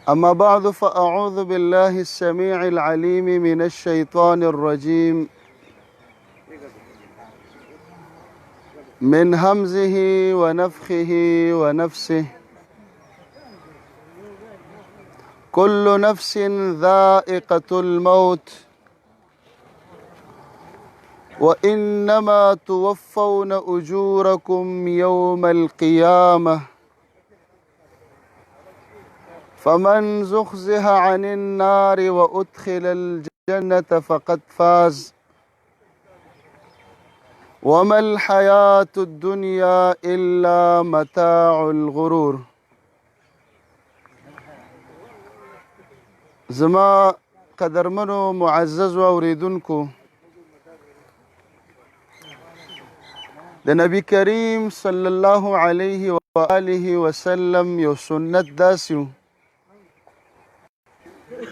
أما بعد فأعوذ بالله السميع العليم من الشيطان الرجيم من همزه ونفخه ونفسه كل نفس ذائقة الموت وإنما توفون أجوركم يوم القيامة فمن زحزح عن النار وأدخل الجنة فقد فاز وما الحياة الدنيا إلا متاع الغرور. زما قدرمنو معزز اوریدونکو، د نبی کریم صلی الله علیه و آله وسلم یو سنت داسې و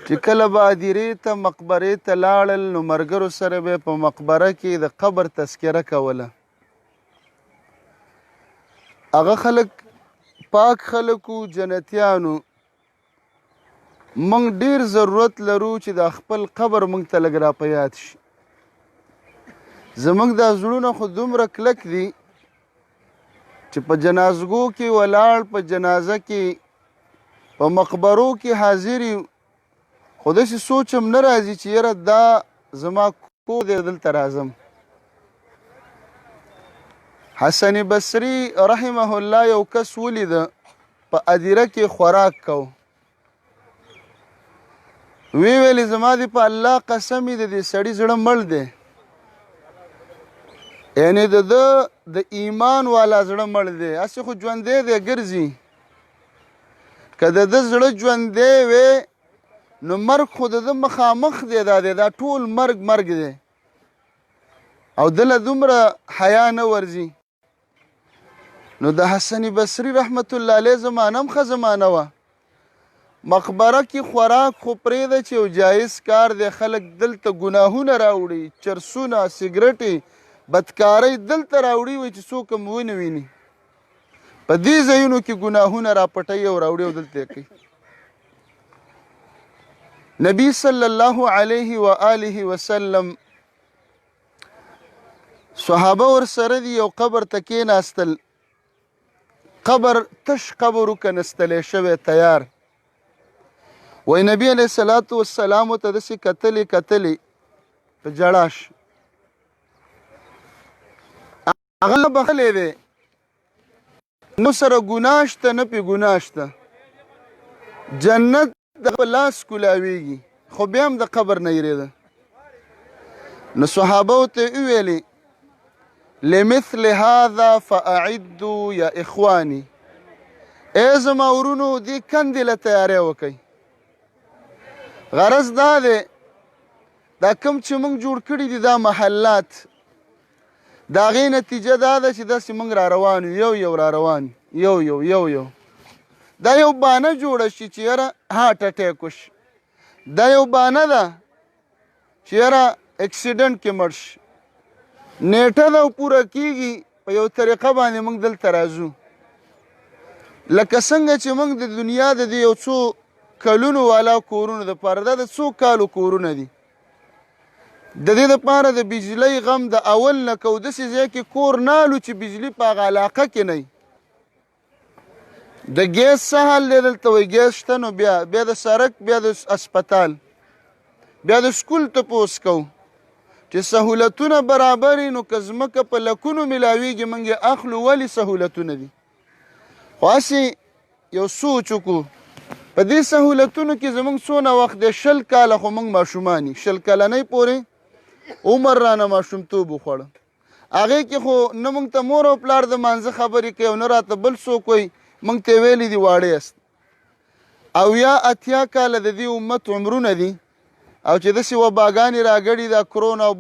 چې کله به هدیرې ته مقبرې ته لاړل نو ملګرو سره به په مقبره کې د قبر تذکره کوله. هغه خلک پاک خلکو، جنتیانو. موږ ډیر ضرورت لرو چې د خپل قبر موږ ته لږ را په یاد شي. زموږ دا زړونه خو دومره کلک دي چې په جنازګو کې ولاړ، په جنازه کې، په مقبرو کې حاضر یو، خو داسې سوچ هم نه راځي چې یاره دا زما کور دی، دلته راځم. حسن بصري رحمه الله یو کس ولیده په هدیره کې خوراک کو. ویلې زما دې په الله قسم د دې سړي زړه مړ دی، یعنې د ایمان والا زړه مړ دی، هسې خو ژوندی دی ګرځي. که د ده زړه ژوندی وی نو مرګ خو د ده مخامخ دی، دا ټول مرګ دی، او دله دومره حیا نه ورځي. نو د حسن بصري رحمت الله علیه زمانه هم ښه زمانه وه. مقبره کې خوراک خو پرېږده چې یو جایز کار دی، خلک دلته ګناهونه راوړي، چرسونه، سګرټې، بدکارۍ دلته راوړي وي چې څوک هم ونه ویني. په دې ځایونو کې ګناهونه راپټوي او راوړي او دلته یې کوي. نبی صلی الله علیه و آله وسلم صحابه ورسره دي، یو قبر ته کېناستل. قبر تش قبر وکنستلی شوی تیار. وای نبی علیه الصلاة والسلام ته داسې کتلې په ژړا شو. هغه بخلی دی، نو سره ګناه شته نه پې ګناه شته، جنت د په لاس کولاویږي، خو بیا هم د قبر نه یېرېده. نو صحابه ورته وویلې لمثل هذا فاعدوا یا اخواني، ای زما ورونو دې کندې له تیاری وکئ. غرض دا دی دا کوم چې موږ جوړ کړي دي دا محلات، د هغې نتیجه دا ده چې داسې موږ را روان یو را روان یو دا یو بانه جوړه شي چې یاره هارټ اټیک وشي، دا یو بانه ده چې یاره اکسیډنټ کې مړ شي. نیټه ده پوره کېږي، په یو طریقه باندې موږ دلته راځو. لکه څنګه چې موږ د دنیا د دې یو څو کلونو والا کورونو دپاره، دا د څو کالو کورونه دي، د دې دپاره د بجلۍ غم د اول نه کو، داسې ځای کې کور نالو چې بجلي په هغه علاقه کې نه وي. د ګیس څه حال دی دلته؟ وایي ګیس شته، نو بیا د سړک، بیا د اسپتال، بیا د سکول تپوس کوو چې سهولتونه برابر وي. نو که ځمکه په لکونو میلاویږي موږ یې اخلو، ولې سهولتونه دي. خو هسې یو سوچ وکړو په دې سهولتونو کې زموږ څونه وخت دی؟ 20 کاله خو موږ ماشومان یو، 20 کلنۍ پورې عمر رانه ماشومتوب وخوړه. هغې کې خو نه موږ ته مور او پلار د مانځه خبرې کوي او نه راته بل څوک وایي، موږ ته یې ویلي دي واړه یاست. 80 کاله د دې امت عمرونه دي، او چې داسې وباګانې راګړي، دا کرونا او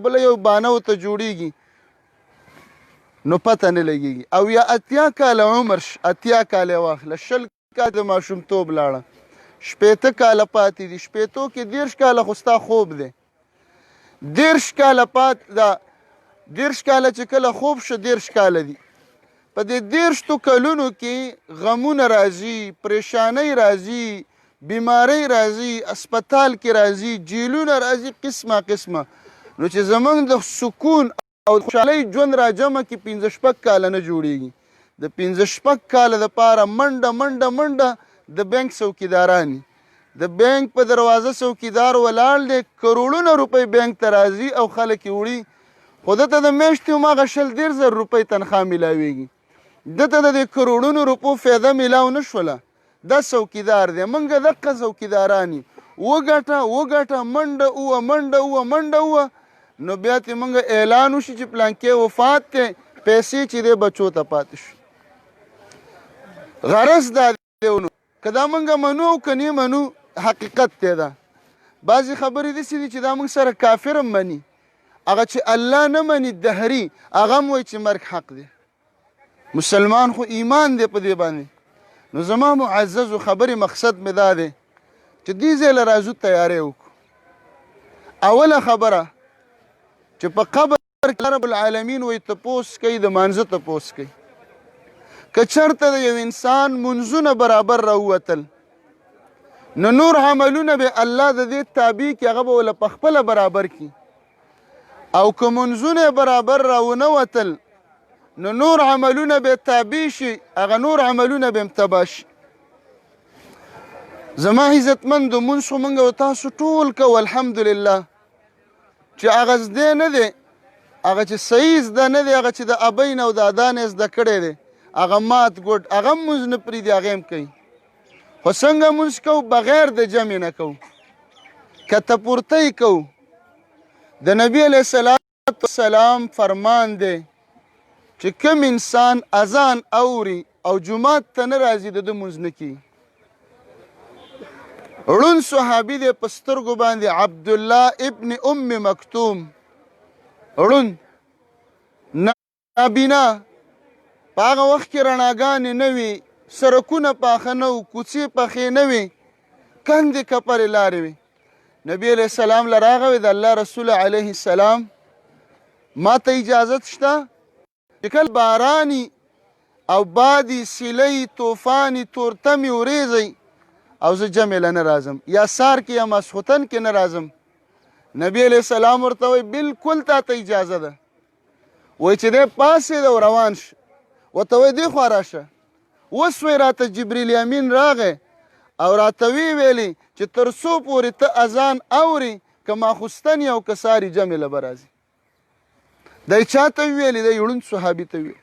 بله یو بانه ورته جوړېږي نو پته نه لګېږي. 80 کاله عمر، 80 کاله یې واخله، 20 کاله د ماشومتوب لاړه، 60 کاله پاتې دي. 60 کې 30 کاله خو ستا خوب دی، 30 کاله پاتې ده. 30 کاله چې کله خوب شو 30 کاله دي. په دې 30 کلونو کې غمونه راځي، پریشانۍ راځي، بیماری راځي، اسپتال کې راځي، جیلونه راځي، قسمه قسمه. نو چې زمونږ د سکون او خوشحالۍ ژوند را جمع کړي 5-6 کاله نه جوړېږي. د 5-6 کاله دپاره منډه منډه منډه د بینک څوکیداران د بینک په دروازه څوکیدار ولاړ دی، کروړونه روپۍ بینک ته راځي او خلک یې وړي، خو دته د میاشتې هماغه 100-150 روپۍ تنخوا میلاویږي، دته د دې کروړونو روپو فایده میلاو نه شوله. دا څوکیدار دی. موږ دقه څوکیداران یو، وګټه وګټه، منډه ووه منډه ووه منډه ووه، نو بیا ترې موږ اعلان وشي چې پلانکې وفات دی، پیسې چې دی بچو ته پاتې شو. غرض دا دی نو که دا موږ منو او که نه منو حقیقت دی. دا بعضې خبرې داسې دي چې دا موږ سره کافر هم مني، هغه چې الله نه مني دهري هغه هم وایي چې مرګ حق دی. مسلمان خو ایمان دی په دې باندې. نو زما معززو خبرې مقصد مې دا دی چې دې ځای له راځو تیاری وکړو. اوله خبره چې په قبر کې رب العالمین وایي تپوس کوي، د مانځه تپوس کوي. که چېرته د یو انسان منځونه برابر راووتل نو نور عملونه به الله د دې تابع کړي، هغه به ورله پخپله برابر کړي. او که منځونه برابر راونه وتل نو نور عملونه به تابع شي، هغه نور عملونه به هم تباه شي. زما عزتمندو مونځ خو موږ او تاسو ټول کوو الحمدلله، چې هغه زده نه دی، هغه چې صحیح زده نه دی، هغه چې د ابۍ نه او د ادا نه زده کړی دی، هغه مات ګوډ هغه هم مونځ نه پرېږدي، هغه هم کوي. خو څنګه مونځ کوو؟ بغیر د جمع نه کوو، کته پورته کوو. د نبي علیه السلام فرمان دی چې کوم انسان اذان اوري او جومات ته نه راځي د ده مونځ نه کیږي. ړوند صحابي دی په سترګو باندې عبدالله ابن ام مکتوم، ړوند نابینا، په هغه وخت کې رڼاګانې نه وي، سړکونه پاخه نه وو، کوڅې پخې نه وي، کندې کپرې لارې وي. نبي علیه السلام له راغی وی د الله رسول علیه السلام ما ته اجازت شته چې کله باراني او بادي سیلۍ طوفاني تورتمې وریځئ او زه جمع له نه راځم، یا سار کې یا ماسخوتن کې نه راځم. نبي علیه السلام ورته وایي بلکل تا ته اجازه ده. وایي چې دی پاسېد او روان شه، ورته وایي دې خوا راشه. اوس وایي راته جبریل امین راغی او راته وی ویلي چې تر څو پورې ته اذان اوري که ماخوستن یې او که ساري جمع له به راځي. دی چا ته ویلي؟ دی ړوند صحابي ته ویل.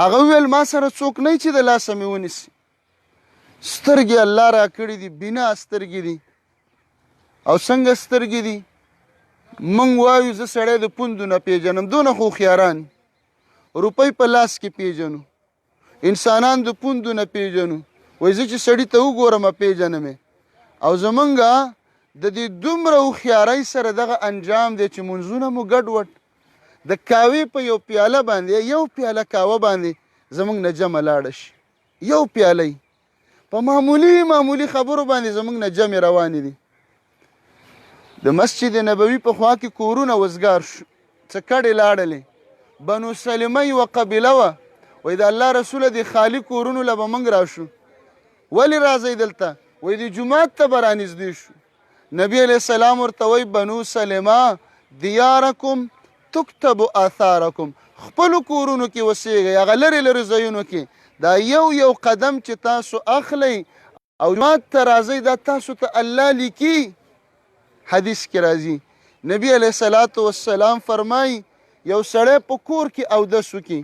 هغه وویل ما سره څوک نه چې د لاسه مې ونیسي، سترګې الله را کړي دي، بنا سترګې دي. او څنګه سترګې دي؟ موږ وایو زه سړی د پوندو نه پیژنم، دونه خو هوښیاران، روپۍ په لاس کې پیژنو، انسانان د پوندو نه پیژنو. وایي زه چې سړي ته وګورم پیژنم یې. او زمونږ د دې دومره هوښیارۍ سره دغه انجام دی چې منځونه مو ګډوډ، د کاوې په یو پیاله باندې، یو پیاله کاوه باندې زمونږ نه جمع لاړه شي، یو پیاله په معمولي خبرو باندې زمونږ نه جمع روانې دي. د مسجد نبوي په خوا کې کورونه وزګار شو، څه کډې لاړلې. بنو سلمه یوه قبیله وه، وایي د الله رسوله د خالي کورونو له به موږ راشو. ولې راځئ دلته؟ وایي د جومات ته به رانږدې شو. نبي علیه السلام ورته وایي بنو سلمه دیارکم تکتب آثارکم، خپلو کورونو کې اوسېږئ، هغه لرې لرې ځایونو کې. دا یو قدم چې تاسو اخلئ او جومات ته راځئ، دا تاسو ته الله لیکي. حدیث کې راځي نبی علیه السلام فرمایي یو سړی په کور کې اودس وکړي،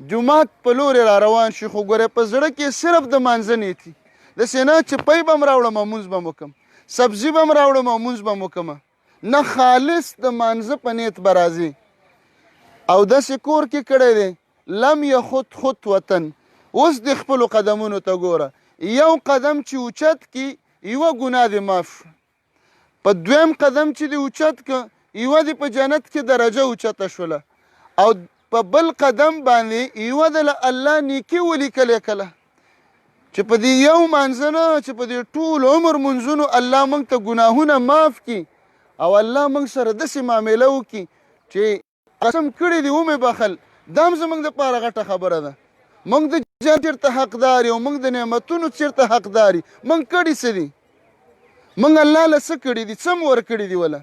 جومات په لورې را روان شي، خو ګورې په زړه کې صرف د مانځه نیت وي، داسې نه چې پی به م راوړم او مونځ به م وکړم، سبزي به م راوړم او مونځ به م وکړم، نه، خالص د مانځه په نیت به راځي. او داسې کور کې کړی دی لم یخط خطوة. اوس د خپلو قدمونو ته ګوره، یو قدم چې اوچت کړي یوه ګناه دې معاف شوه، په دویم قدم چې دې اوچت کړه یوه دې په جنت کې درجه اوچته شوله، او په بل قدم باندې یوه د الله نیکي ولیکلې کله چې په دې یو مانځه نه، چې په دې ټول عمر منځونو الله موږ ته ګناهونه معاف کړي او الله موږ سره داسې معامله وکړي چې قسم کړی دی ومې بخل. دا هم زموږ دپاره غټه خبره ده. موږ د جنت چېرته حقدار یو، موږ د نعمتونو چېرته حقدار یو، موږ کړي څه دي؟ موږ الله له څه کړي دي، څه مو ورکړي دي وله.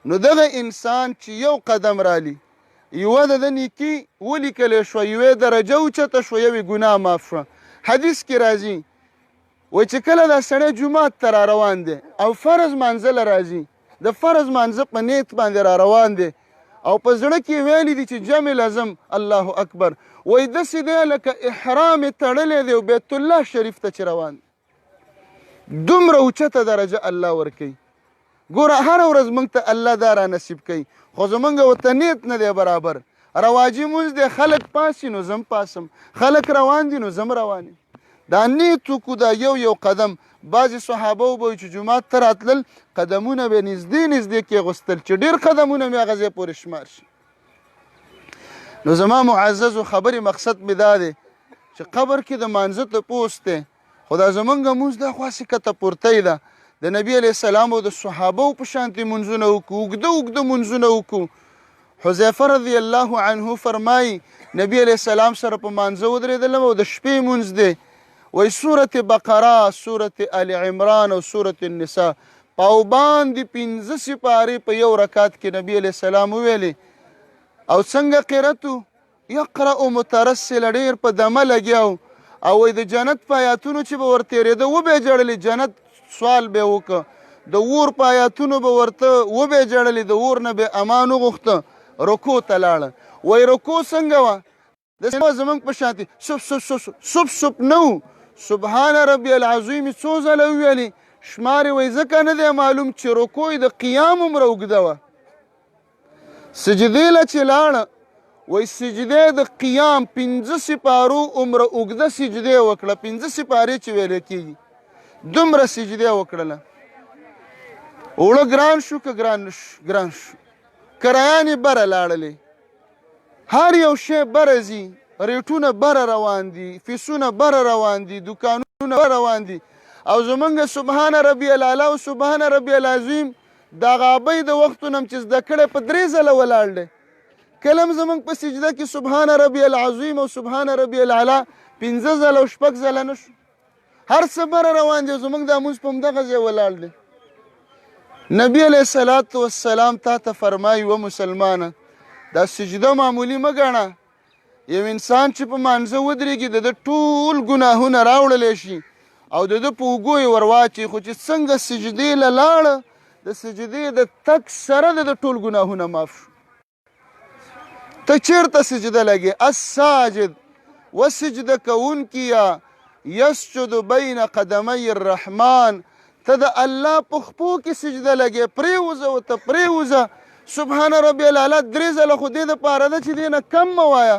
نو دغه انسان چې یو قدم رالي، یوه د نیکي ولیکلی شوه، یوې درجه اوچته شوه، یوې ګناه معاف شوه. حدیث کې راځي وایي چې کله دا سړی جومات ته را روان دی او فرض مانځه له راځي، د فرض مانځه په نیت باندې را روان دی او په زړه کې ویلي دي چې جمع لازم الله اکبر، وایي داسې دی لکه احرام یې تړلی دی او بیت الله شریف ته چې روان دی. دومره اوچته درجه الله ورکوي. ګوره هره ورځ موږ ته الله دا را نصیب کوي، خو زمونږ ورته نیت نه دی برابر. رواجي مونځ دی، خلک پاسي نو زم پاسم، خلک روان دي نو زم روان یم. دا نیت وکړو، دا یو قدم. بعضې صحابه وبه چې جومات ته راتلل قدمونه به یې نږدې کېغوستل چې ډېر قدمونه مې هغه ځای پورې شمار شي. نو زما معززو خبرې مقصد مې دا دی چې قبر کې د مانځه تپوس دی، خو دا زمونږ مونځ دا خو هسې کته پورتی ده. د نبي علیه السلام او د صحابو په شانتې مونځونه وکړو، اوږده مونځونه وکړو. حذیفه رضی الله عنه فرمایي نبي علیه السلام سره په مانځه ودرېدلم او د شپې مونځ دی، وایي سورت بقره، سورت آل عمران او سورت النساء په باندې 15 سپارې په یو رکعت کې نبي علیه السلام وویلې. او څنګه قرأت یقرأ مترسل، ډېر په دمه لګیا او وایي د جنت په آیاتونو چې به ورتېرېده وبه یې جړلې، جنت سوال به یې وکړه. د اور په آیاتونو به ورته وبه یې جړلې، د اور نه به یې امان وغوښته. رکوع ته لاړه، وایي رکوع څنګه وه؟ داسې زمونږ په شانتې سب نه و، سبحان ربي العظیم څو ځله وویلې، شمار یې وایي ځکه نه دی معلوم چې رکوع د قیام هومره اوږده وه. سجدې له چې لاړه، وایي سجدې د قیام 15 سپارو عمره اوږده سجدې وکړه. 15 سپارې چې ویلې کېږي دومره سجدې وکړله. اوړه ګران شو که ګران شو، کرایانې بره لاړلې، هر یو شی بره ځي، ریټونه بره روان دي، فیسونه بره روان دي، دوکانونه بره روان دي. او زمونږ سبحان ربي العلی او سبحان ربي العظیم دا غابۍ د وختونه هم چې زده کړی په 3 ځله ولاړ دی. کله هم زمونږ په سجده کې سبحان ربي العظیم او سبحان ربي العلی 15 ځله او 6 ځله نه شو، هر څه بره روان دي. زمونږ دا مونځ په همدغه ځای ولاړ دی. نبی علیه الصلاة والسلام تا ته فرمایي و مسلمانه دا سجده معمولي مه ګڼه. یو انسان چې په مانځه ودرېږي د ده ټول ګناهونه راوړلی شي او د ده په اوږو یې ور واچوي، خو چې څنګه سجدې له لاړه د سجدې د تګ سره د ټول ګناهونه معاف شو. ته چېرته سجده لګې؟ الساجد وسجده کوونکي یا یسجد بین قدمی الرحمن، ته د الله په خپو کې سجده لګې، پرېوځه ورته پرېوځه. سبحان ربي العلی 3 ځله خو دې دپاره ده چې دې نه کم مه وایه،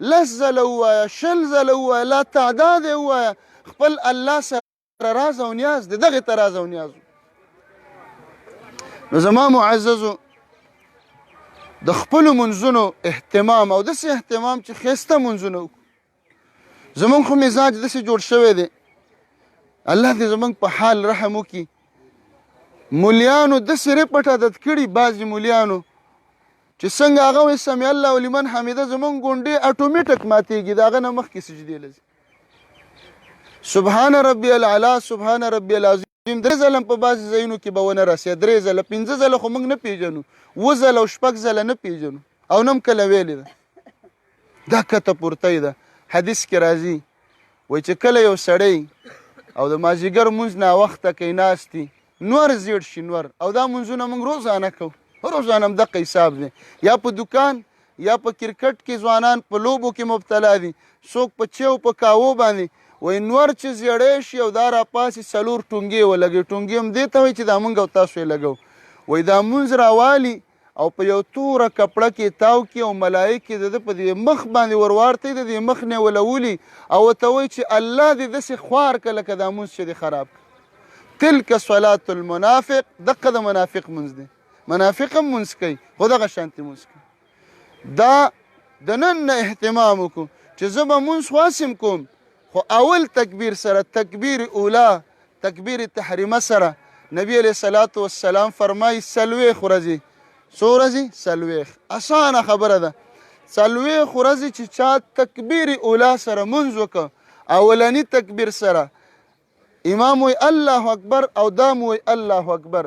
10 ځله ووایه، 20 ځله ووایه، لا تعداد یې ووایه. خپل الله سره راز او نیاز دی، دغې ته راز او نیاز. نو زما معززو د خپلو منځونو اهتمام او داسې اهتمام چې ښایسته منځونه وکړو. زمونږ خو مزاج داسې جوړ شوی دی، الله دې زمونږ په حال رحم وکړي. مولیانو داسې رپټ عادت کړي بعضې مولیانو چې څنګه هغه وایي سمع الله لمن حمیده، زمونږ ګونډې اټومیټک ماتېږي، د هغه نه مخکې سجدې له ځي. سبحان ربي العلی، سبحان ربي العظیم 3 ځله په بعضې ځایونو کې به ونه رسېد، 3 ځله 15 ځله خو موږ نه پېژنو، 7 ځله او 6 ځله نه پېژنو او نه هم کله ویلې ده. دا کته پورتی ده. حدیث کې راځي وایي چې کله یو سړی او د مازدیګر مونځ ناوخته کوي ناستي، نور زیړ شي نور، او دا مونځونه موږ روزانه کوو، روزانه هم دقه حساب دی. یا په دکان یا په کرکټ کې ځوانان په لوبو کې مبتلا دي، څوک په چیو په کاوو باندې، وایي نور چې زیړی شي او دا راپاسي 4 ټونګې ولګوي. ټونګې هم دې ته وایي چې دا موږ او تاسو یې لګو. وایي دا مونځ راوالي او په یو توره کپړه کې تاو کړي او ملایکې د ده په دې مخ باندې ورواړتوي، د دې مخ نه یې ولولي او ورته وایي چې الله دې داسې خوار کړه لکه دا مونځ چې دې خراب کړه. تلک صلاة المنافق، دقه د منافق مونځ دی. منافق هم مونځ کوي خو دغه شانتې مونځ کوي. دا د نن نه اهتمام وکړو چې زه به مونځ خو هسې کوم، خو اول تکبیر سره، تکبیر اولا، تکبیر تحریمه سره نبی علیه الصلاة والسلام فرمایي 40 ورځې. څو ورځې؟ 40. اسانه خبره ده. 40 ورځې چې چا تکبیر اولا سره مونځ وکړه، اولني تکبیر سره امام وی الله اکبر او دام وی الله اکبر.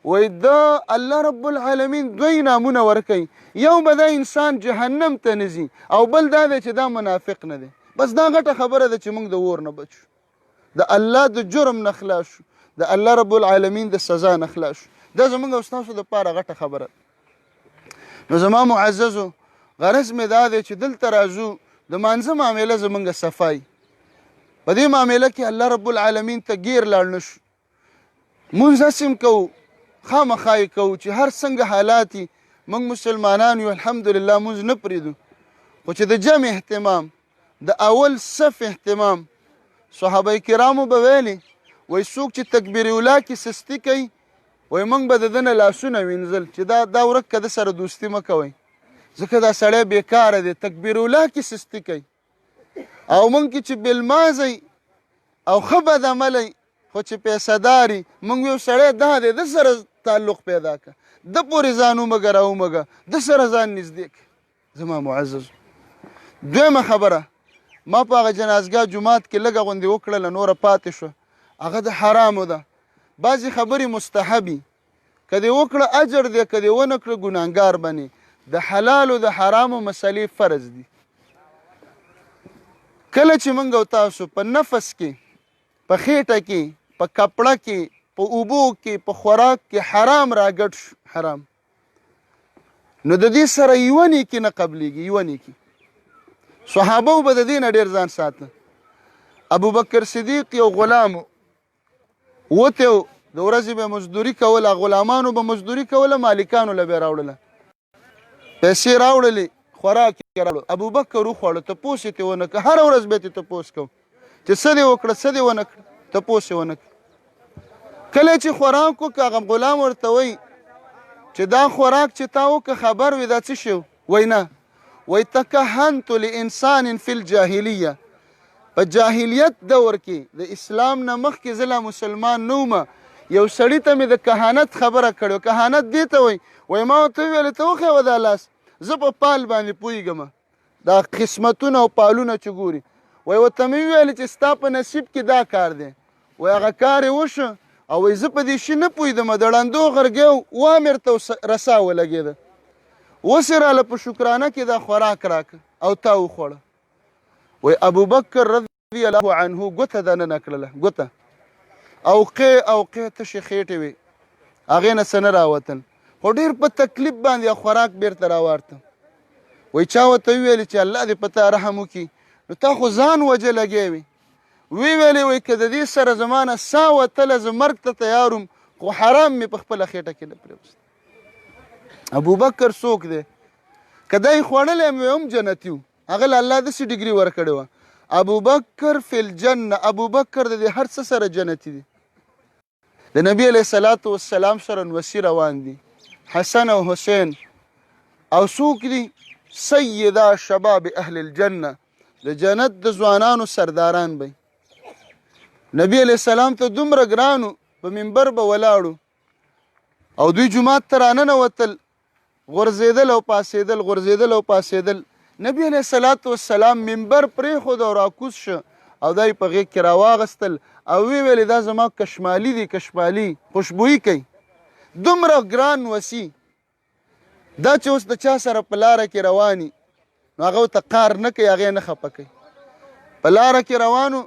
وی دا الله رب العالمین دوی نامونه ورکوي، یو به دا انسان جهنم ته نه ځي او بل دا دی چې دا منافق نه دی. بس دا غټه خبره ده چې موږ د اور نه بچو، د الله د جرم نه خلاص شو، د الله رب العالمین د سزا نه خلاص شو. دا زموږ او ستاسو دپاره غټه خبره. نو زما معززو غرض مې دا دی چې دلته راځو د مانځه معامله زموږ صفای. په دې معامله کې الله رب العالمین ته ګیر لاړ نه شو. مونځ هسې کوو، خامخا یې کوو چې هر څنګه حالات یي. موږ مسلمانان یو الحمدلله مونځ نه پرېږدو، خو چې د جمع اهتمام، د اول صف اهتمام. صحابه کرامو به ویلي وایي څوک چې تکبیر اولا کې سستي کوي وایي موږ به د ده نه لاسونه وینځل چې دا ورک که د سره دوستي مه کوئ، ځکه دا سړی بېکاره دی، تکبیر اولا کې سستي کوي. او موږ کې چې بلمازئ او ښه بد عملی خو چې پیسه داري، موږ یو سړی دا دی د سره تعلق پیدا کړه، د پورې ځان ومږه راومږه، د سره ځان نږدې کړه. زما معزز دویمه خبره، ما په هغه جنازګاه جومات کې لږه غوندې وکړله، نوره پاتې شوه، هغه د حرامو ده. بعضې خبرې مستحبي، که دې وکړه اجر دی، که دې ونه کړه ګناهګار بنې. د حلال او د حرامو مسلې فرض دي. کله چې موږ او تاسو په نفس کې، په خېټه کې، په کپړه کې، په اوبو کې، په خوراک کې حرام راګډ شو، حرام، نو د دې سره یوه نیکي نه قبلیږي، یوه نیکي. صحابه به د دې نه ډېر ځان ساته. ابوبکر صدیق یو غلام وته، د ورځې به مزدوري کوله، غلامانو به مزدوري کوله، مالکانو له به یې راوړله، پیسې راوړلې، خوراک یې راوړو. ابوبکر وخوړه، تپوس یې ترې ونه کړه. هره ورځ به یې ترې تپوس کوو چې څه دې وکړه، څه دې ونه کړه، تپوس یې ونه کړه. کله چې خوراک وکړه، هغه غلام ورته وایي چې دا خوراک چې تا وکړه خبر وي دا څه شی و؟ وایي نه، وایي تکهنت لانسان فی الجاهلیه، په جاهلیت دور کې د اسلام نه مخکې زه لا مسلمان نه وم، یو سړي ته مې د کهانت خبره کړې. کهانت دې ته وایي. وایي ما ورته وویل ته وښیوه دا لاس، زه په پال باندې پوهېږم، دا قسمتونه او پالونه چې ګوري. وایي ورته مې وویل چې ستا په نصیب کې دا کار دی. وایي هغه کار یې وشو او وایي زه په دې شي نه پوهېدم، د ړندو غرګۍ وامر ته رسا ولګېده، اوس یې راله په شکرانه کې دا خوراک راکړه او تا وخوړه. وایي ابوبکر رضی الله عنه ګوته دننه کړله، ګوته اوقې تشې خېټې وې، هغې نه څه نه راوتل، خو ډېر په تکلیف باندې خوراک بیرته راوارته. وایي چا ورته وویلې چې الله دې په تا رحم وکړي، نو تا خو ځان وجه لګی وې. ویلې وایي که د دې سره زما نه ساه وتله زه مرګ ته تیار وم، خو حرام مې په خپله خېټه کې نه پرېوست. ابوبکر څوک دی؟ که دی خوړلی مې هم جنتي و، هغه له الله داسې ډګري ورکړې وه. ابوبکر فی الجنه، ابوبکر د دې هر څه سره جنتي دی. د نبي علیه صلات وسلام سره نوسي روان دي، حسن او حسین، او څوک دي؟ سیدا شباب اهل الجنه، د جنت د ځوانانو سرداران به. نبی علیه السلام ته دومره ګرانو، په منبر به ولاړو او دوی جومات ته راننوتل، غورځېدل او پاسېدل، غورځېدل او پاسېدل. نبی علیه الصلاة والسلام منبر پرېښود او راکوز شه او دا یې په غېږ کې راواغستل او ویې ویلې دا زما کشمالي دی، کشمالي خوشبویي کوي. دومره ګران وسي دا چې اوس د چا سره په لاره کې رواني نو هغه ورته قار نه کوي، هغې نه خفه کوي. په لاره کې روانو،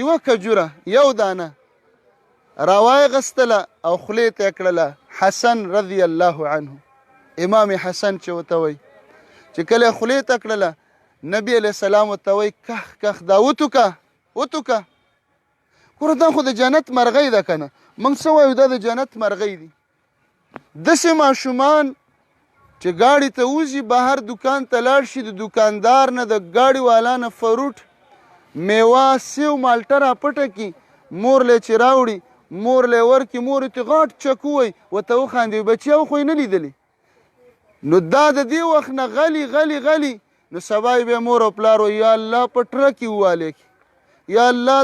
یوه کجوره، یو دانه راواغستله او خولې ته یې کړله. حسن رضی الله عنه، امام حسن چې ورته وایي، چې کله یې خولې ته کړله، نبي علیه السلام ورته وایي کخ دا وتوکه وتوکه. ګوره دا خو د جنت مرغۍ ده که نه، موږ څه وایو دا د جنت مرغۍ دي. داسې ماشومان چې ګاډي ته وځي، بهر دکان ته لاړ شي، د دکاندار نه، د ګاډي والا نه فروټ، میوه، سیو، مالټه راپټه کړي، مور له چې راوړي، مور له یې ورکړي، مور یې ترې غاټ چک ووایي، ورته وخاندي، بچیه خو یې نه لیدلي. نو دا د دې وخت نه غلی غلی غلی، نو سبا یې بیا مور او پلار وایي یا الله په ټرک یې ووالې کړي، یا الله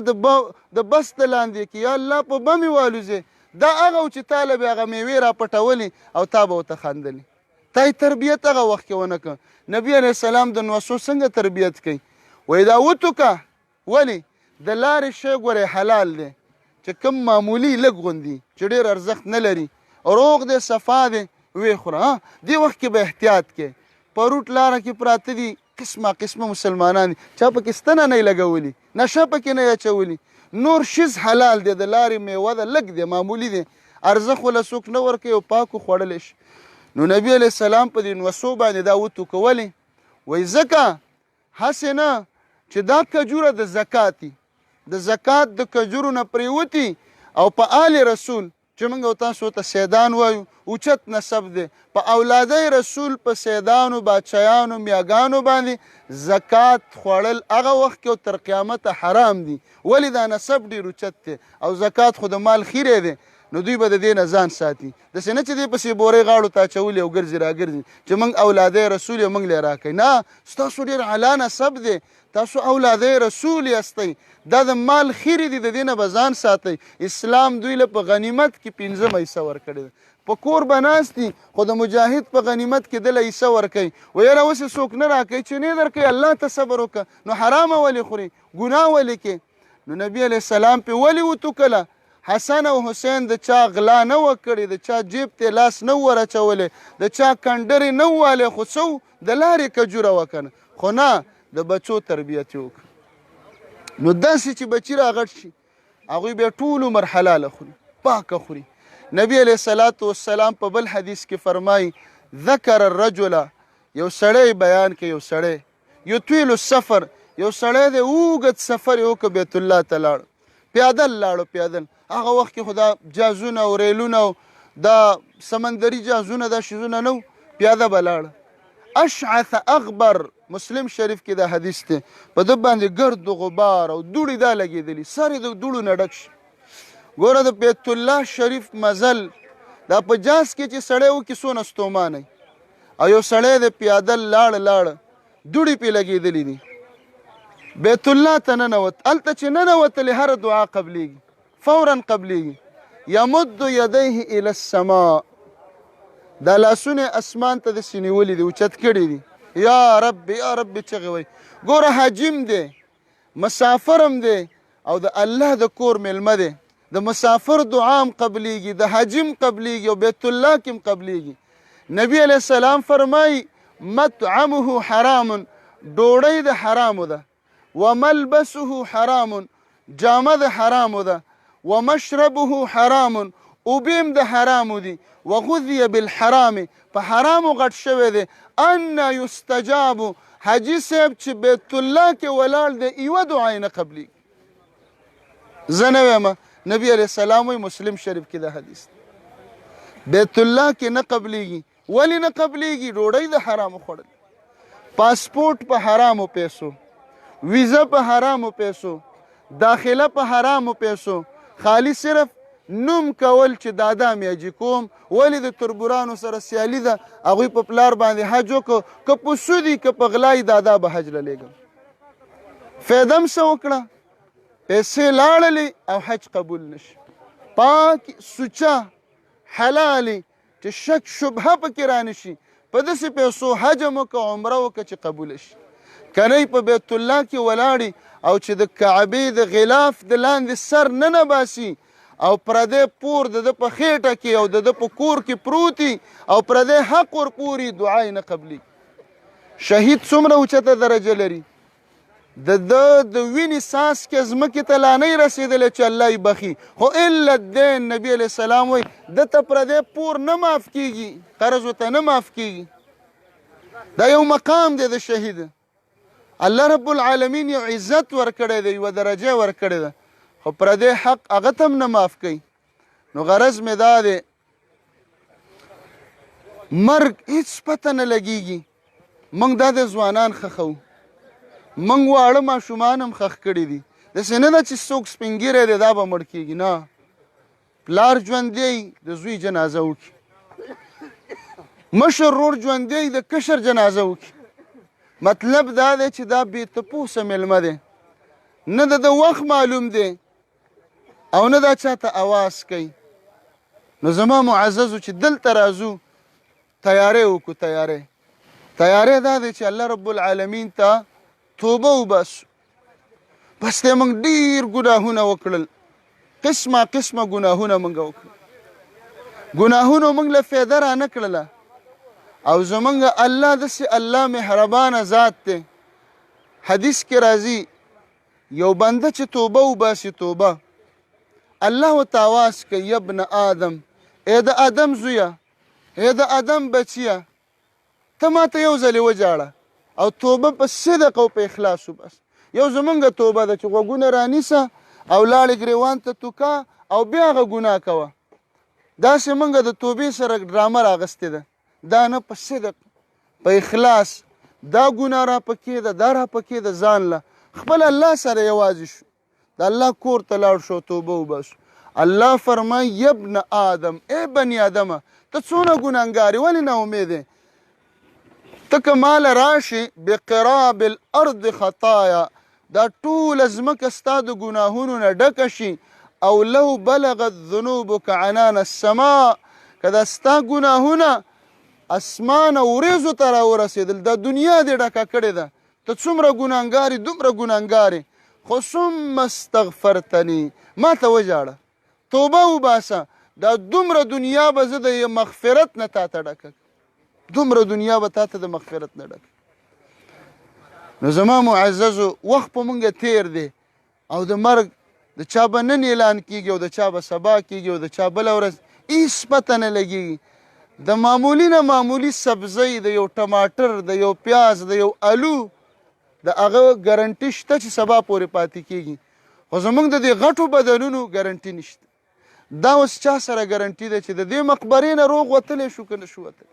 د بس ته لاندې کړي، یا الله په بم یې والوځې. دا هغه و چې تا له بیا هغه میوې راپټولې او تا به ورته خندلې. تا یې تربیت هغه وخت کې ونه کړه. نبي علیه السلام د نوسو څنګه تربیت کوي؟ وایي دا وتوکه، ولې؟ د لارې شی ګورې حلال دی، چې کوم معمولي لږ غوندي چې ډېر ارزښت نه لري روغ دی صفا دی ویې خوره دې وخت کې به احتیاط کې په روټ لاره کې پراته دي قسمه مسلمانان دي چا پکې ستنه نه لګولي نشه پکې نه اچولي نور شیز حلال دی د لارې میوه ده لږ دی معمولي دی ارزښت وله څوک نه ورکوي او پاکو خوړلی شي نو نبي علیه السلام په دې نوسو باندې دا وتوکولې وایي ځکه هسې نه چې دا کجوره د زکات دي د زکات د کجورو نه پرېوتي او په آل رسول چې موږ او تاسو ته سیدان وایو اوچت نسب دی په اولادی رسول په سیدانو بادشاهانو میاګانو باندې زکات خوړل هغه وخت کې تر قیامته حرام دي ولې دا نسب ډېر اوچت دی او زکات خو د مال خیری دی نو دوی به د دې نه ځان ساتي داسې نه چې دی پسې بورې غاړو ته اچولي او ګرځي راګرځي چې موږ اولادی رسول یې موږ لی راکوئ نه ستاسو ډېر اعلی نسب دی تاسو اولادی رسول یاستئ دا د مال خیرې دي د دې نه به ځان ساتئ اسلام دوی له په غنیمت کې 15 حصه ورکړې ده په کور به ناست دي خو د مجاهد په غنیمت کې دله حصه ورکوي ویره اوس یې څوک نه راکوي چې نه درکوي الله ته صبر وکړه نو حرامه ولې خوري ګناه ولې کې نو نبي علیه السلام پې ولې وتوکله حسن او حسین د چا غلا نه وه کړې د چا جیب ته لاس نه ور اچولی د چا کنډرې نه ووالی خو څه د لارې کجوره وه که نه خو نه د بچو تربیت یې وکړه نو داسې چې بچي راغټ شي هغوی بیا ټول عمر حلاله خوري پاکه خوري نبی علیه الصلاة والسلام په بل حدیث کې فرمایي ذکر الرجل یو سړی بیان کوي یو سړی یطویل السفر یو سړی دی اوږد سفر یې وکړه بیت الله ته لاړ پیادل لاړو پیادل هغه وخت کې خو دا جازونه او ریلونه او دا سمندري جازونه دا شیزونه نه پیاده به لاړه اشعث اغبر مسلم شریف کې دا حدیث دی په ده باندې ګرد و غبار او دوړې دا لګېدلي سر یې د دوړو نه ډک شي ګوره د بیت الله شریف مزل دا په جاز کې چې سړی وکړي څونه ستومانی او یو سړی د پیادل لاړه دوړې پې لګېدلي دي بیت الله ته ننوت هلته چې ننوتلې هره دعا قبلیږي فورا قبلیږي یمد یدیه الی السماء دا لاسونه اسمان ته داسې نیولي دي اوچت کړي دي یا رب چغې وایي ګوره حاجم دی مسافرم دی او د الله د کور میلمه دی د مسافر دعام قبلیږي د حاجم قبلیږي او بیت الله کې هم قبلیږي نبی علیه السلام فرمایي مطعمه حرام ډوډۍ د حرامو ده وملبسه حرام جامه د حرامو ده ومشربه حرام اوبیم د حرامو دي وغذي بالحرام په حرامو غټ شوی دی ان یستجاب حاجي صاحب چې بیت الله کې ولاړ دی یوه دعا یې نه قبلیږي زه نه وایم نبی علیه السلام وایي مسلم شریف کې دا حدیث بیت الله کې نه قبلیږي ولې نه قبلیږي ډوډۍ د حرامو خوړل پاسپورټ په حرامو پیسو ویزه په حرامو پیسو داخله په حرامو پیسو خالی صرف نوم کول چې دادا میاجي کوم ولې د تربورانو سره سیالي ده هغوی په پلار باندې حج وکړو که په سودي که په غلای دادا به حج له لیږم فایده هم څه وکړه پیسې لاړلې او حج قبول نشي پاک سوچه حلالې چې شک شبهه پکې رانشي په داسې پیسو حج هم وکړه عمره وکړه چې قبوله شي کنی په بیت الله کې ولاړې او چې د کعبې د غلاف د لاندې سر نه نباسي او پردی پور د ده په خیټه کې او د ده په کور کې پروتي او پردی حق ورپوري دعا یې نه قبلیږي شهید څومره اوچته درجه لري د ده د وینې ساس کې ځمکې ته لا نه رسېدلی چې الله یې بخي خو الا الدین نبي علیه السلام وایي ده ته پردی پور نه معاف کېږي قرض ورته نه معاف کېږي دا یو مقام دی د شهید الله رب العالمین یو عزت ورکړی دی یوه درجه ورکړې ده خو پردی حق هغه ته هم نه معاف کوي نو غرض مې دا دی مرګ هیڅ پته نه لګېږي موږ دا د ځوانان خښو موږ واړه ماشومان هم خښ کړي دي داسې نه ده چې څوک سپین ږیری دی دا به مړ کېږي نه پلار ژوندی د زوی جنازه وکړي مشر ورور ژوندی د کشر جنازه وکړي مطلب دا دی چې دا بې تپوسه میلمه دی نه د وخت معلوم دی او نه دا چاته اواز کوي نو زما معززو چې دلته راځو تیاری وکړو تیاری دا دی چې الله رب العالمین ته توبه وباسو بس دی موږ ډېر ګناهونه وکړل قسمه قسمه ګناهونه موږ وکړو ګناهونو موږ له فایده را نه کړله او زمونږ الله داسې الله مهربانه ذات دی حدیث کې راځي یو بنده چې توبه وباسي توبه الله ورته آواز کوي یا ابن آدم ای د آدم زویه ای د آدم بچیه ته ماته یو ځلې وجاړه او توبه په صدق او په اخلاص وباسه یو زمونږ توبه ده چې غوږونه رانیسه او لاړې ګریوان ته توکه او بیا هغه ګناه کوه داسې موږ د توبې سره ډرامه راغستې ده دا نه په صدق په اخلاص دا ګناه را پکې ده دا را پکې ده ځان له خپل الله سره یوازې شو د الله کور ته لاړ شو توبه وباسو الله فرمایي یا ابن آدم ای بني آدمه ته څونه ګناهګار یې ولې نا امید یې ته که ماله راشې بقراب الارض خطایا دا ټوله ځمکه ستا د ګناهونو نه ډکه شي او لو بلغت ذنوبک عنان السماء که دا ستا ګناهونه اسمان او وریځو ته راورسېدل دا دنیا دې ډکه کړې ده ته څومره ګناهګار یې دومره ګناهګار یې خو ثم استغفرتني ما ته وژاړه توبه وباسه دا دومره دنیا به زه د مغفرت نه تا ته ډکه دومره دنیا به تا ته د مغفرت نه ډکه نو زما معززو وخت په مونږ تیر دی او د مرګ د چا به نن اعلان کیږي او د چا به سبا کیږي او د چا بله ورځ هېڅ پته نه لګېږي د معمولي نه معمولي سبزۍ د یو ټماټر د یو پیاز د یو الو د هغه ګارنټي شته چې سبا پورې پاتې کیږي خو زموږ د دې غټو بدنونو ګارنټي نشته دا اوس چا سره ګارنټي ده چې د دې مقبرې نه روغ وتلی شو که نه شو وتلی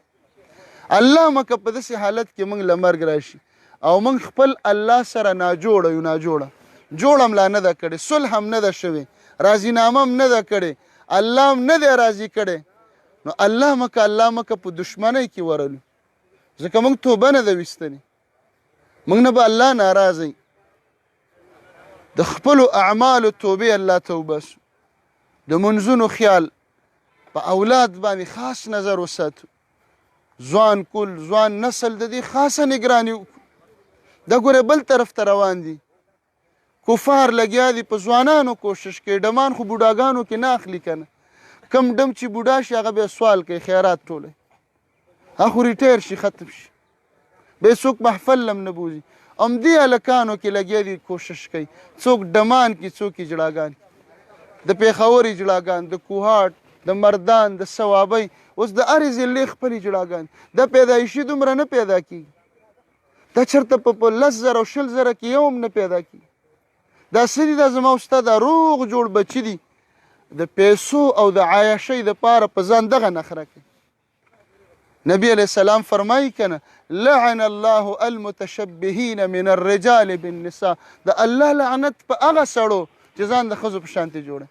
الله مکه په داسې حالت کې موږ له مرګ راشي او موږ خپل الله سره ناجوړه یو ناجوړه جوړ هم لا نه ده کړې صلح هم نه ده شوې راضینامه هم نه ده کړې الله هم نه دی راضي کړی نو الله مکه په دشمنۍ کې ورلو ځکه موږ توبه نه ده ویستلې موږ نه به الله ناراضی د خپلو اعمالو توبې الله ته وباسو د منځونو خیال په اولاد باندې خاص نظر وساتو ځوان کل ځوان نسل د دې خاصه نګراني وکړو دا ګوره بل طرف ته روان دي کفار لګیا دي په ځوانانو کوشش کوي ډمان خو بوډاګانو کې نه اخلي که نه کم ډم چې بوډا شي هغه بیا سوال کوي خیرات ټولی هغه خو ریټایر شي ختم شي بیا څوک محفل هم نه بوځي همدې هلکانو کې لګیا دي کوشش کوي څوک ډمان کې څوک یې جړاګان د پېښوري جړاګان د کوهاټ د مردان د ثوابۍ اوس د هرې ضلعې خپلې جړاګانې دا پیدایشي دومره نه پیدا کېږي دا چېرته په 10,000 او 20,000 کې یو هم نه پیدا کېږي دا څه دي دا زما ستا دا روغ جوړ بچي دي د پیسو او د عایشۍ دپاره په ځان دغه نخره کوي نبی علیه السلام فرمایي که نه لعن الله المتشبهین من الرجال بالنساء د الله لعنت په هغه سړو چې ځان د ښځو په شانتې جوړه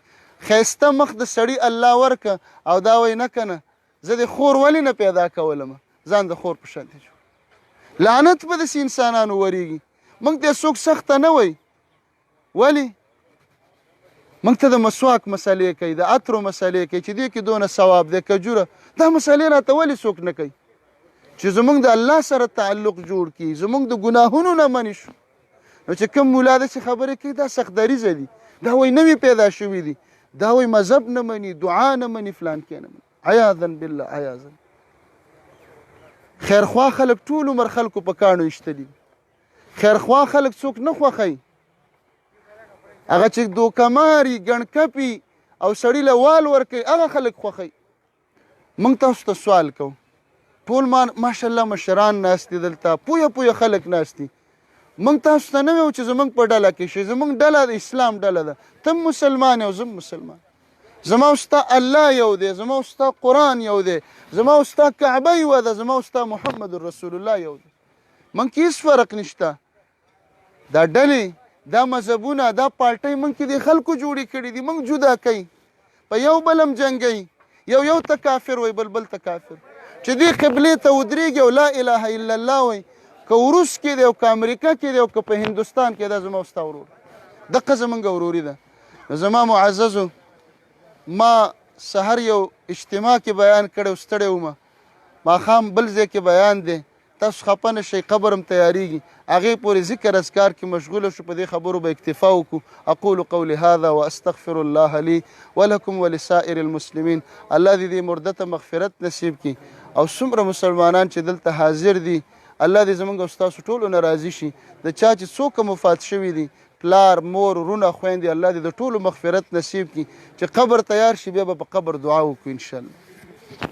ښایسته مخ د سړي الله ورکه او دا وایي نه که نه زه د خور ولې نه پیدا کولم ځان د خور په شانتې جوړه لعنت به داسې انسانانو ورېږي موږ ته څوک سخته نه وایي ولې موږ ته د مسواک مسلې کوي د عطرو مسلې کوي چې دې کې دونه ثواب دی کجوره دا مسلې راته ولې څوک نه کوي چې زموږ د الله سره تعلق جوړ کړي زموږ د ګناهونو نه منې شو نو چې کوم مولا داسې خبرې کوي دا سختدریځه دي دا وایي نوي پیدا شوي دي دا وایي مذهب نه مني دعا نه مني فلان کې نه مني عیاذا بالله عیاذا خیرخوا خلک ټول عمر خلکو په کاڼو ایشتلي خیرخوا خلک څوک نه خوښوي هغه چې دوکماري ګڼکپي او سړي له وال ورکوي هغه خلک خوښوي موږ تاسو ته سوال کوو ټول ماشاءالله مشران ناست دي دلته پویه خلک ناست دي موږ تاسو ته نه ویو چې زموږ په ډله کې شي زموږ ډله د اسلام ډله ده ته مسلمان او زه مسلمان زما او ستا الله یو دی زما او ستا قرآن یو دی زما او ستا کعبه یوه ده زما او ستا محمد رسول الله یو دی موږ کې هېڅ فرق نشته دا ډلې دا مذهبونه دا پارټۍ موږ کې د خلکو جوړې کړي دي موږ جدا کوي په یو بل هم جنګوي یو ته کافر وایي بل ته کافر چې دې قبلې ته ودرېږي او لا اله الا الله وایي که روس کې دی او که امریکا کې دی او که په هندوستان کې دا زما او ستا ورور دقه زموږ وروري ده نو زما معززو ما سحر یو اجتماع کې بیان کړی ستړی وم ماښام بل ځای کې بیان دی تاسو خفه نه شئ قبر هم تیاریږي هغې پورې ذکر اذکار کې مشغوله شو په دې خبرو به اکتفا وکړو اقول قولي هذا واستغفر الله لي ولكم ولسائر المسلمين الله دې مرده ته مغفرت نصیب کړي او څومره مسلمانان چې دلته حاضر دي الله دې زموږ او ستاسو ټولو نه راضي شي د چا چې څوک مفات شوي دي پلار مور ورونه خویندې الله دې د ټولو مغفرت نصیب کړي چې قبر تیار شي بیا به په قبر دعا وکړو انشاءالله